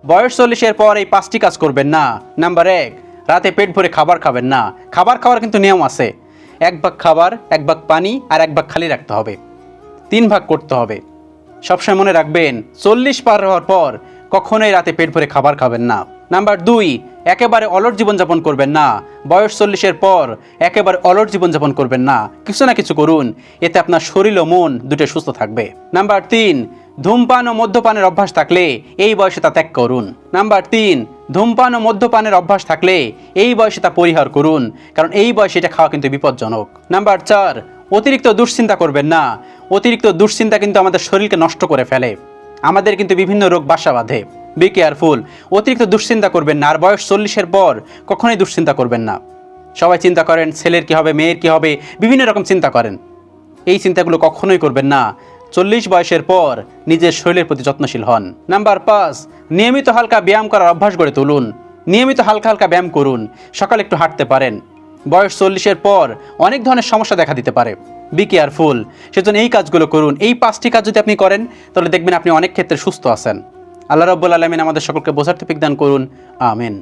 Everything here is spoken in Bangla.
বয়স 40-এর পর এই 5টি কাজ করবেন না। নাম্বার 1, রাতে পেট ভরে খাবার খাবেন না। খাবার খাওয়ার কিন্তু নিয়ম আছে। 1 ভাগ খাবার, 1 ভাগ পানি আর 1 ভাগ খালি রাখতে হবে। 3 ভাগ করতে হবে। সবসময় মনে রাখবেন 40 পার হওয়ার পর কখনোই রাতে পেট ভরে খাবার খাবেন না। নাম্বার 2, একেবারে অলস জীবনযাপন করবেন না। বয়স 40-এর পর একেবারে অলস জীবনযাপন করবেন না। কিছু না কিছু করুন, এতে আপনার শরীর ও মন দুটোই সুস্থ থাকবে। নাম্বার 3, ধূমপান ও মদ্যপানের অভ্যাস থাকলে এই বয়সে তা ত্যাগ করুন। নাম্বার 3, ধূমপান ও মদ্যপানের অভ্যাস থাকলে এই বয়সে তা পরিহার করুন, কারণ এই বয়সে এটা খাওয়া কিন্তু বিপজ্জনক। নাম্বার 4, অতিরিক্ত দুশ্চিন্তা করবেন না। অতিরিক্ত দুশ্চিন্তা কিন্তু আমাদের শরীরকে নষ্ট করে ফেলে, আমাদের কিন্তু বিভিন্ন রোগ বাসা বাঁধে। বি কেয়ারফুল, অতিরিক্ত দুশ্চিন্তা করবেন না। আর বয়স 40-এর পর কখনোই দুশ্চিন্তা করবেন না। সবাই চিন্তা করেন ছেলের কি হবে, মেয়ের কি হবে, বিভিন্ন রকম চিন্তা করেন। এই চিন্তাগুলো কখনোই করবেন না। 40 বয়সের পর নিজের শরীরের প্রতি যত্নশীল হন। নাম্বার 5, নিয়মিত হালকা ব্যায়াম করার অভ্যাস গড়ে তুলুন। নিয়মিত হালকা হালকা ব্যায়াম করুন। সকালে একটু হাঁটতে পারেন। বয়স 40-এর পর অনেক ধরনের সমস্যা দেখা দিতে পারে। বি কেয়ারফুল, সেজন্য এই কাজগুলো করুন। এই 5টি কাজ যদি আপনি করেন তাহলে দেখবেন আপনি অনেক ক্ষেত্রে সুস্থ আছেন। আল্লাহ রাব্বুল আলামিন আমাদের সকলকে বোঝার তৌফিক দান করুন। আমিন।